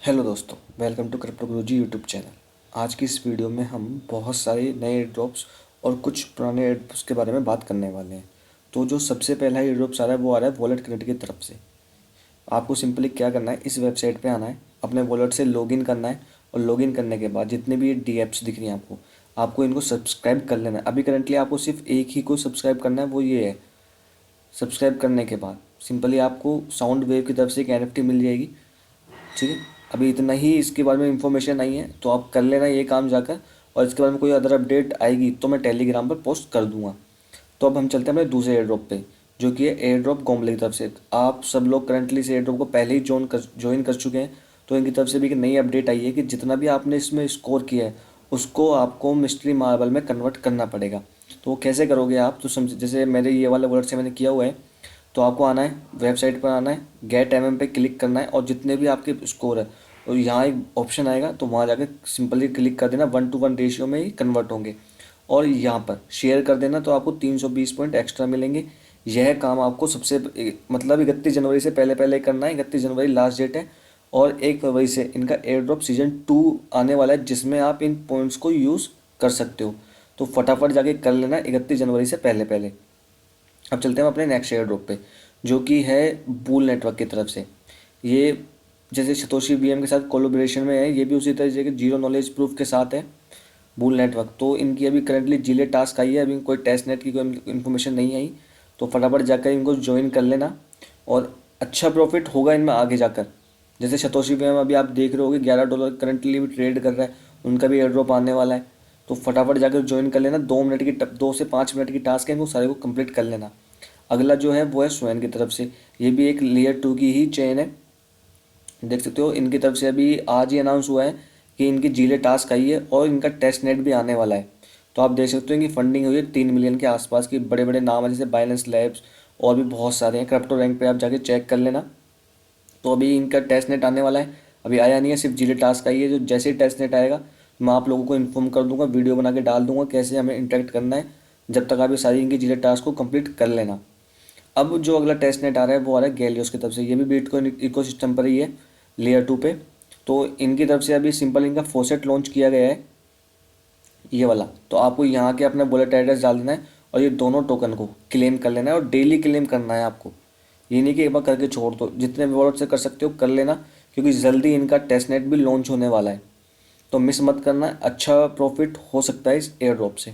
Hello दोस्तों, welcome to Crypto Guruji YouTube channel. आज की इस वीडियो में हम बहुत सारे नए एयर ड्रॉप्स और कुछ पुराने एयर ड्रॉप्स के बारे में बात करने वाले हैं। तो जो सबसे पहला एयर ड्रॉप्स आ रहा है वो आ रहा है वॉलेट क्रेडिट की तरफ से। आपको सिंपली क्या करना है, इस वेबसाइट पे आना है, अपने वॉलेट से लॉगिन करना है और लॉगिन करने के बाद जितने भी डी एप्स दिख रही हैं आपको आपको इनको सब्सक्राइब कर लेना है। अभी करंटली आपको सिर्फ एक ही को सब्सक्राइब करना है, वो ये है। सब्सक्राइब करने के बाद सिंपली आपको साउंड वेव की तरफ से एक एनएफटी मिल जाएगी। ठीक है, अभी इतना ही इसके बारे में इंफॉर्मेशन आई है, तो आप कर लेना ये काम जाकर। और इसके बारे में कोई अदर अपडेट आएगी तो मैं टेलीग्राम पर पोस्ट कर दूंगा। तो अब हम चलते हैं अपने दूसरे एयर ड्रॉप पे, जो कि है एयर ड्रॉप गोम्बले की तरफ से। आप सब लोग करंटली इस एयर ड्रॉप को पहले ही ज्वाइन कर चुके हैं, तो इनकी तरफ से भी एक नई अपडेट आई है कि जितना भी आपने इसमें स्कोर किया है उसको आपको मिस्ट्री मार्बल में कन्वर्ट करना पड़ेगा। तो वो कैसे करोगे आप, तो समझ, जैसे मेरे ये वाले वर्ड से मैंने किया हुआ है। तो आपको आना है, वेबसाइट पर आना है, गेट एमएम पे क्लिक करना है और जितने भी आपके स्कोर है और यहाँ एक ऑप्शन आएगा, तो वहाँ जाकर सिंपली क्लिक कर देना। 1:1 रेशियो में ही कन्वर्ट होंगे और यहाँ पर शेयर कर देना, तो आपको 320 पॉइंट एक्स्ट्रा मिलेंगे। यह काम आपको सबसे मतलब 31 जनवरी से पहले पहले करना है। 31 जनवरी लास्ट डेट है और 1 फरवरी से इनका एयर ड्रॉप सीजन 2 आने वाला है, जिसमें आप इन पॉइंट्स को यूज़ कर सकते हो। तो फटाफट जाके कर लेना 31 जनवरी से पहले पहले। अब चलते हैं हम अपने नेक्स्ट एयर ड्रॉप पे, जो कि है बूल नेटवर्क की तरफ से। ये जैसे सतोशी बीएम के साथ कोलैबोरेशन में है, ये भी उसी तरह के जीरो नॉलेज प्रूफ के साथ है बूल नेटवर्क। तो इनकी अभी करंटली जिले टास्क आई है, अभी कोई टेस्ट नेट की कोई इन्फॉर्मेशन नहीं आई। तो फटाफट जाकर इनको ज्वाइन कर लेना और अच्छा प्रॉफिट होगा इनमें आगे जाकर। जैसे सतोशी बीएम अभी आप देख रहे होगे $11 करंटली भी ट्रेड कर रहा है, उनका भी एयर ड्रॉप आने वाला है। तो फटाफट जाकर ज्वाइन कर लेना। 2 से 5 मिनट की टास्क है, इनको सारे को कंप्लीट कर लेना। अगला जो है वो है स्वैन की तरफ से। ये भी एक लेयर 2 की ही चेन है, देख सकते हो। इनकी तरफ से अभी आज ही अनाउंस हुआ है कि इनकी जीले टास्क आई है और इनका टेस्ट नेट भी आने वाला है। तो आप देख सकते हो इनकी फंडिंग हुई है 3 मिलियन के आसपास की। बड़े बड़े नाम है जैसे बाइनेंस लैब्स और भी बहुत सारे हैं। क्रिप्टो रैंक पे आप जाके चेक कर लेना। तो अभी इनका टेस्ट नेट आने वाला है, अभी आया नहीं है, सिर्फ जीले टास्क आई है। जो जैसे ही टेस्ट नेट आएगा मैं आप लोगों को इन्फॉर्म कर दूंगा, वीडियो बना के डाल दूंगा कैसे हमें इंटरेक्ट करना है। जब तक आप ये सारी इनकी जीले टास्क को कंप्लीट कर लेना। अब जो अगला टेस्ट नेट आ रहा है वो आ रहा है गैलियोस की तरफ से। ये भी बिटकॉइन इकोसिस्टम पर ही है, लेयर 2 पे। तो इनकी तरफ से अभी सिंपल इनका फॉसेट लॉन्च किया गया है, ये वाला। तो आपको यहाँ के अपना वॉलेट एड्रेस डाल देना है और ये दोनों टोकन को क्लेम कर लेना है और डेली क्लेम करना है आपको। ये नहीं कि एक बार करके छोड़ दो, जितने भी वॉलेट से कर सकते हो कर लेना, क्योंकि जल्दी इनका टेस्ट नेट भी लॉन्च होने वाला है। तो मिस मत करना, अच्छा प्रॉफिट हो सकता है इस एयर ड्रॉप से।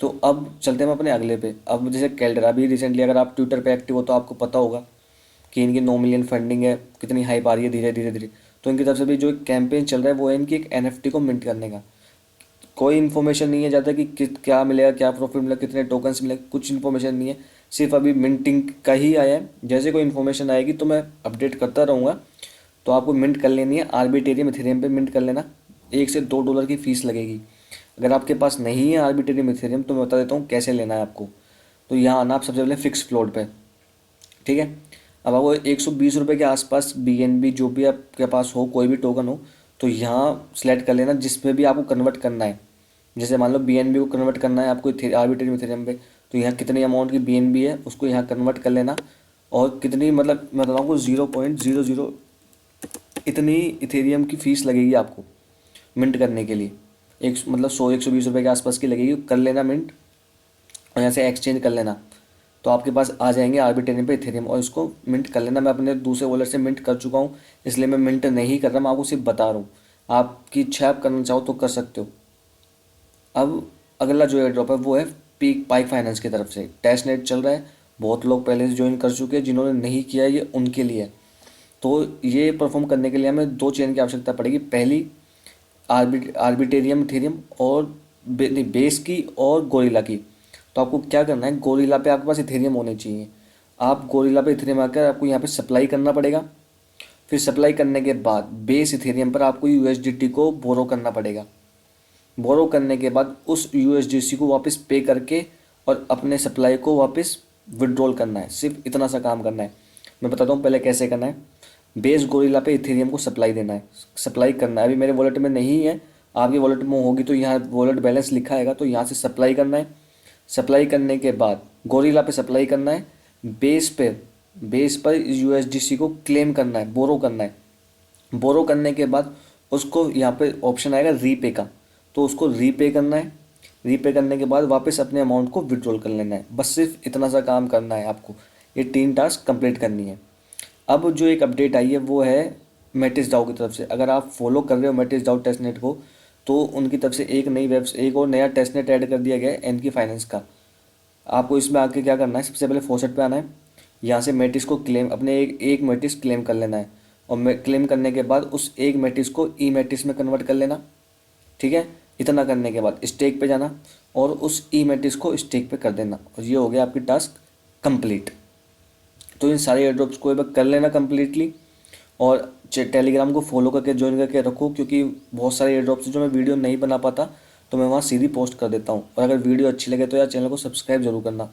तो अब चलते हैं हम अपने अगले पे। अब जैसे कैल्डरा, अभी रिसेंटली अगर आप ट्विटर पे एक्टिव हो तो आपको पता होगा कि इनकी 9 मिलियन फंडिंग है, कितनी हाइप आ रही है धीरे धीरे धीरे। तो इनकी तरफ से भी जो एक कैंपेन चल रहा है वो है इनकी एक एनएफटी को मिंट करने का। कोई इन्फॉर्मेशन नहीं है ज़्यादा कि क्या मिलेगा, क्या प्रॉफिट मिलेगा, कितने टोकन्स मिलेगा, कुछ इन्फॉर्मेशन नहीं है। सिर्फ अभी मिंटिंग का ही आया है। जैसे कोई इन्फॉर्मेशन आएगी तो मैं अपडेट करता रहूँगा। तो आपको मिंट कर लेनी है, आर्बिट्रेरियम इथेरियम पे मिंट कर लेना। $1 से $2 की फ़ीस लगेगी। अगर आपके पास नहीं है आर्बिट्रेरियम इथेरियम तो मैं बता देता हूँ कैसे लेना है आपको। तो यहाँ आना आप सबसे पहले फिक्स फ्लोट पे, ठीक है। अब आपको $120 के आसपास बीएनबी जो भी आपके पास हो, कोई भी टोकन हो, तो यहाँ सेलेक्ट कर लेना जिस पे भी आपको कन्वर्ट करना है। जैसे मान लो बीएनबी को कन्वर्ट करना है आपको आर्बिट्रेरियम इथेरियम पे, तो यहाँ कितनी अमाउंट की बीएनबी है उसको यहाँ कन्वर्ट कर लेना। और कितनी, मतलब मैं बताऊँ आपको 0.00 इतनी इथेरियम की फ़ीस लगेगी आपको मिंट करने के लिए। एक मतलब 100-120 रुपये के आसपास की लगेगी, कर लेना मिंट और यहाँ से एक्सचेंज कर लेना। तो आपके पास आ जाएंगे आर्बिट्रेरियम पे इथेरियम और इसको मिंट कर लेना। मैं अपने दूसरे वॉलेट से मिंट कर चुका हूँ, इसलिए मैं मिंट नहीं कर रहा, मैं आपको सिर्फ बता रहा हूँ। आपकी इच्छा, आप करना चाहो तो कर सकते हो। अब अगला जो एयर ड्रॉप है वो है पीक पाइक फाइनेंस की तरफ से। टेस्ट नेट चल रहा है, बहुत लोग पहले से ज्वाइन कर चुके हैं, जिन्होंने नहीं किया है ये उनके लिए है। तो ये परफॉर्म करने के लिए हमें 2 चेन की आवश्यकता पड़ेगी। पहली आर्बिटेरियम इथेरियम और बेस की और गोरिल्ला की। तो आपको क्या करना है, गोरिल्ला पे आपके पास इथेरियम होने चाहिए। आप गोरिल्ला पे इथेरियम आकर आपको यहाँ पे सप्लाई करना पड़ेगा। फिर सप्लाई करने के बाद बेस इथेरियम पर आपको यूएसडीटी को बोरो करना पड़ेगा। बोरो करने के बाद उस यूएसडीसी को वापस पे करके और अपने सप्लाई को वापस विड्रॉल करना है। सिर्फ इतना सा काम करना है। मैं बताता हूँ पहले कैसे करना है। बेस गोरिल्ला पे इथेरियम को सप्लाई देना है, सप्लाई करना है। अभी मेरे वॉलेट में नहीं है, आपकी वॉलेट में होगी तो यहाँ वॉलेट बैलेंस लिखा आएगा, तो यहाँ से सप्लाई करना है। सप्लाई करने के बाद गोरिल्ला पे सप्लाई करना है। बेस पर यूएसडीसी को क्लेम करना है, बोरो करना है। बोरो करने के बाद उसको यहाँ पे ऑप्शन आएगा रीपे का, तो उसको रीपे करना है। रीपे करने के बाद वापस अपने अमाउंट को विड्रॉल कर लेना है। बस सिर्फ इतना सा काम करना है आपको, ये 3 टास्क कंप्लीट करनी है। अब जो एक अपडेट आई है वो है मैटिस डाउ की तरफ से। अगर आप फॉलो कर रहे हो मैटिस डाउ टेस्टनेट को, तो उनकी तरफ से एक और नया टेस्टनेट ऐड कर दिया गया है एनकी फाइनेंस का। आपको इसमें आके क्या करना है, सबसे पहले फॉसेट पे आना है, यहाँ से मेटिस को क्लेम, अपने एक मेटिस क्लेम कर लेना है, और क्लेम करने के बाद उस एक मेटिस को ई मेटिस में कन्वर्ट कर लेना। ठीक है, इतना करने के बाद स्टेक पे जाना और उस ई मेटिस को स्टेक पे कर देना, और ये हो गया आपकी टास्क कंप्लीट। तो इन सारे एयरड्रॉप्स को एक बार कर लेना कंप्लीटली, और टेलीग्राम को फॉलो करके ज्वाइन करके रखो, क्योंकि बहुत सारे एयरड्रॉप्स जो मैं वीडियो नहीं बना पाता तो मैं वहाँ सीधी पोस्ट कर देता हूँ। और अगर वीडियो अच्छी लगे तो यार चैनल को सब्सक्राइब जरूर करना।